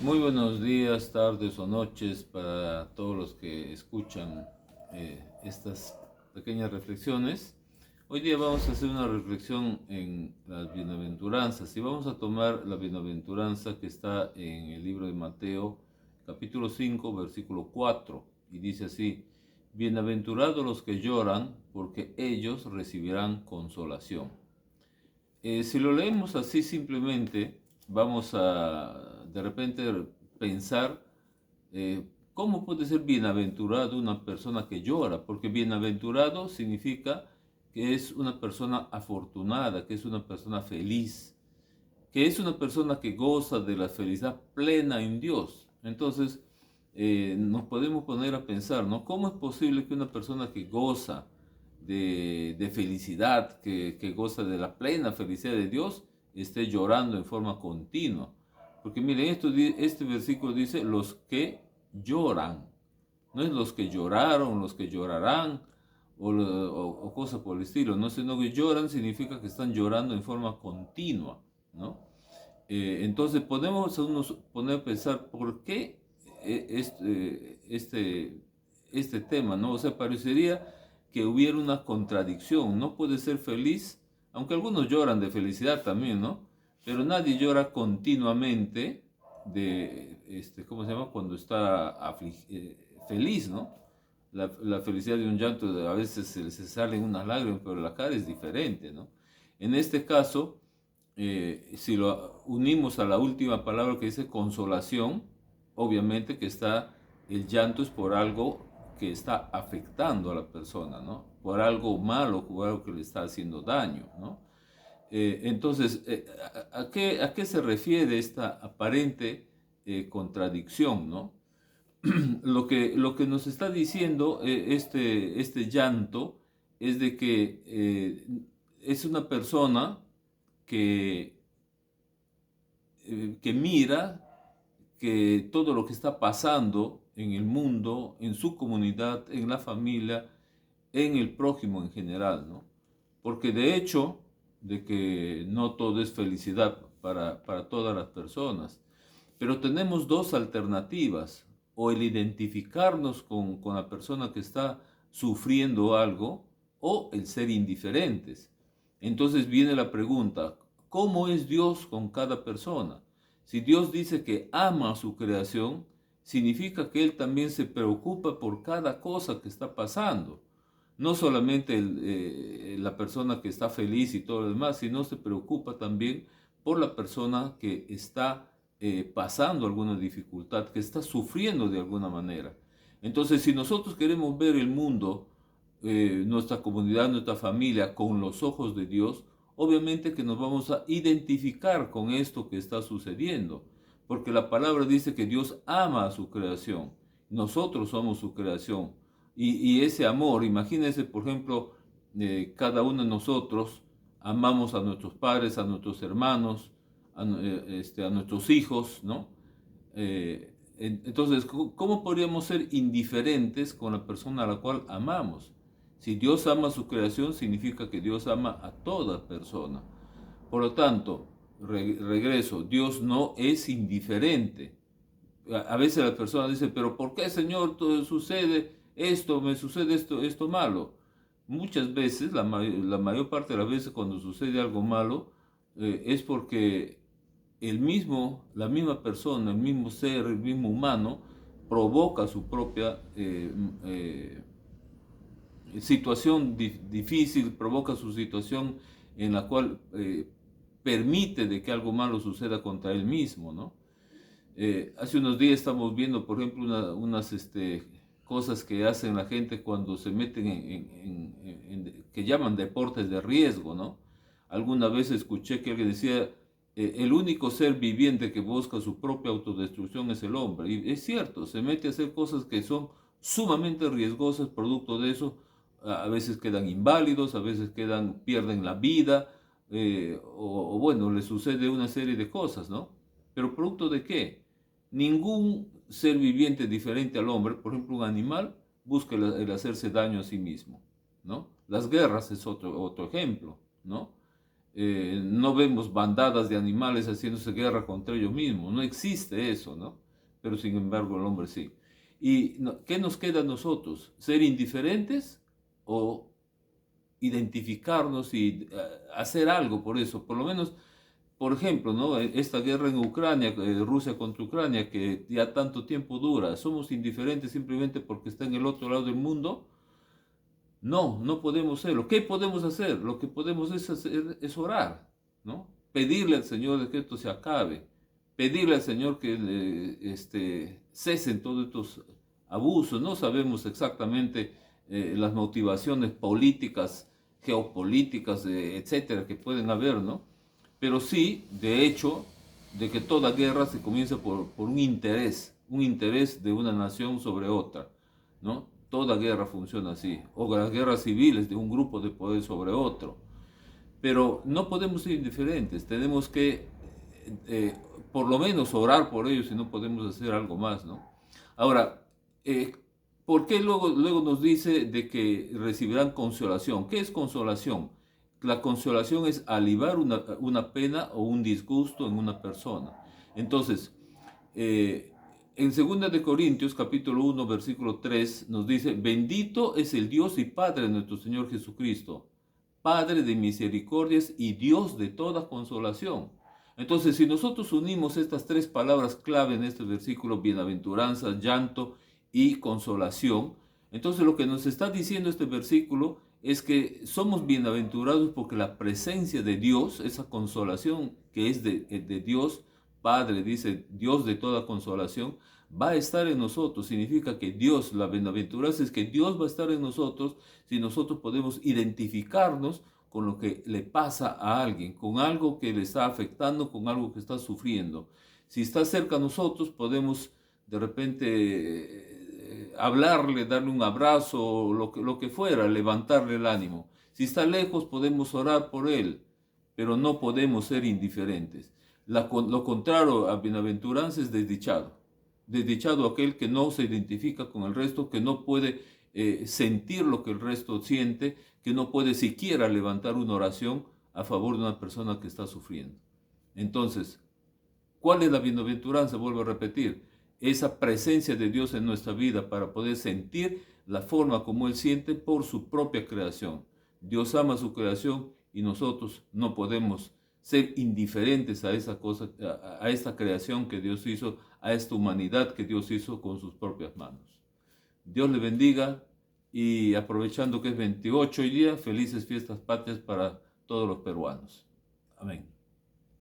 Muy buenos días, tardes o noches para todos los que escuchan estas pequeñas reflexiones. Hoy día vamos a hacer una reflexión en las bienaventuranzas y vamos a tomar la bienaventuranza que está en el libro de Mateo, capítulo 5, versículo 4, y dice así: Bienaventurados los que lloran, porque ellos recibirán consolación. Si lo leemos así simplemente, vamos a de repente pensar cómo puede ser bienaventurado una persona que llora, porque bienaventurado significa que es una persona afortunada, que es una persona feliz, que es una persona que goza de la felicidad plena en Dios. Entonces, nos podemos poner a pensar, ¿no? ¿Cómo es posible que una persona que goza de felicidad, que goza de la plena felicidad de Dios, esté llorando en forma continua? Porque miren, este versículo dice los que lloran, no es los que lloraron, los que llorarán o cosas por el estilo, no, sino que lloran significa que están llorando en forma continua, ¿no? Entonces podemos unos poner a pensar por qué este tema, ¿no? O sea, parecería que hubiera una contradicción. No puede ser feliz, aunque algunos lloran de felicidad también, ¿no? Pero nadie llora continuamente ¿cómo se llama? Cuando está feliz, ¿no? La felicidad de un llanto, a veces se salen unas lágrimas, pero la cara es diferente, ¿no? En este caso, si lo unimos a la última palabra que dice consolación, obviamente que el llanto es por algo que está afectando a la persona, ¿no? Por algo malo, por algo que le está haciendo daño, ¿no? Entonces, ¿a qué se refiere esta aparente contradicción, ¿no? Lo que nos está diciendo este llanto es de que es una persona que, que mira que todo lo que está pasando en el mundo, en su comunidad, en la familia, en el prójimo en general, ¿no? Porque de hecho, de que no todo es felicidad para todas las personas, pero tenemos dos alternativas: o el identificarnos con la persona que está sufriendo algo, o el ser indiferentes. Entonces viene la pregunta: ¿cómo es Dios con cada persona? Si Dios dice que ama a su creación, significa que Él también se preocupa por cada cosa que está pasando. No solamente la persona que está feliz y todo lo demás, sino se preocupa también por la persona que está pasando alguna dificultad, que está sufriendo de alguna manera. Entonces, si nosotros queremos ver el mundo, nuestra comunidad, nuestra familia, con los ojos de Dios, obviamente que nos vamos a identificar con esto que está sucediendo, porque la palabra dice que Dios ama a su creación, nosotros somos su creación, y ese amor, imagínense, por ejemplo, cada uno de nosotros amamos a nuestros padres, a nuestros hermanos, a nuestros hijos, ¿no? Entonces, ¿cómo podríamos ser indiferentes con la persona a la cual amamos? Si Dios ama a su creación, significa que Dios ama a toda persona. Por lo tanto, regreso, Dios no es indiferente. A veces las personas dicen, pero ¿por qué, Señor, todo sucede esto, me sucede esto malo? Muchas veces, la mayor parte de las veces cuando sucede algo malo, es porque la misma persona, el mismo ser, el mismo humano, provoca su propia situación difícil, provoca su situación en la cual permite de que algo malo suceda contra él mismo, ¿no? Hace unos días estamos viendo, por ejemplo, unas cosas que hacen la gente cuando se meten que llaman deportes de riesgo, ¿no? Alguna vez escuché que alguien decía, el único ser viviente que busca su propia autodestrucción es el hombre. Y es cierto, se mete a hacer cosas que son sumamente riesgosas, producto de eso, a veces quedan inválidos, a veces pierden la vida, o bueno, les sucede una serie de cosas, ¿no? Pero ¿producto de qué? Ningún ser viviente diferente al hombre, por ejemplo un animal, busca el hacerse daño a sí mismo, ¿no? Las guerras es otro ejemplo, ¿no? no vemos bandadas de animales haciéndose guerra contra ellos mismos, no existe eso, ¿no? Pero sin embargo el hombre sí. ¿Y qué nos queda a nosotros? ¿Ser indiferentes o identificarnos y hacer algo por eso? Por lo menos, por ejemplo, ¿no? Esta guerra en Ucrania, Rusia contra Ucrania, que ya tanto tiempo dura, ¿somos indiferentes simplemente porque está en el otro lado del mundo? No, no podemos serlo. ¿Qué podemos hacer? Lo que podemos hacer es orar, ¿no? Pedirle al Señor de que esto se acabe. Pedirle al Señor que cesen todos estos abusos. No sabemos exactamente las motivaciones políticas, geopolíticas, etcétera, que pueden haber, ¿no? Pero sí, de hecho, de que toda guerra se comienza por un interés de una nación sobre otra, ¿no? Toda guerra funciona así, o las guerras civiles de un grupo de poder sobre otro. Pero no podemos ser indiferentes, tenemos que eh, por lo menos orar por ellos y no podemos hacer algo más, ¿no? Ahora, eh, ¿por qué luego nos dice de que recibirán consolación? ¿Qué es consolación? La consolación es aliviar una pena o un disgusto en una persona. Entonces, en 2 de Corintios capítulo 1 versículo 3 nos dice, bendito es el Dios y Padre de nuestro Señor Jesucristo, Padre de misericordias y Dios de toda consolación. Entonces, si nosotros unimos estas tres palabras clave en este versículo, bienaventuranza, llanto y consolación, entonces lo que nos está diciendo este versículo es que somos bienaventurados porque la presencia de Dios, esa consolación que es de Dios, Padre, dice Dios de toda consolación, va a estar en nosotros. Significa que Dios, la bienaventuranza es que Dios va a estar en nosotros si nosotros podemos identificarnos con lo que le pasa a alguien, con algo que le está afectando, con algo que está sufriendo. Si está cerca a nosotros, podemos de repente hablarle, darle un abrazo, lo que fuera, levantarle el ánimo. Si está lejos, podemos orar por él, pero no podemos ser indiferentes. Lo contrario a bienaventuranza es desdichado. Desdichado aquel que no se identifica con el resto, que no puede sentir lo que el resto siente, que no puede siquiera levantar una oración a favor de una persona que está sufriendo. Entonces, ¿cuál es la bienaventuranza? Vuelvo a repetir, esa presencia de Dios en nuestra vida para poder sentir la forma como Él siente por su propia creación. Dios ama su creación y nosotros no podemos ser indiferentes a esa cosa, a esta creación que Dios hizo, a esta humanidad que Dios hizo con sus propias manos. Dios le bendiga y aprovechando que es 28 hoy día, felices fiestas patrias para todos los peruanos. Amén.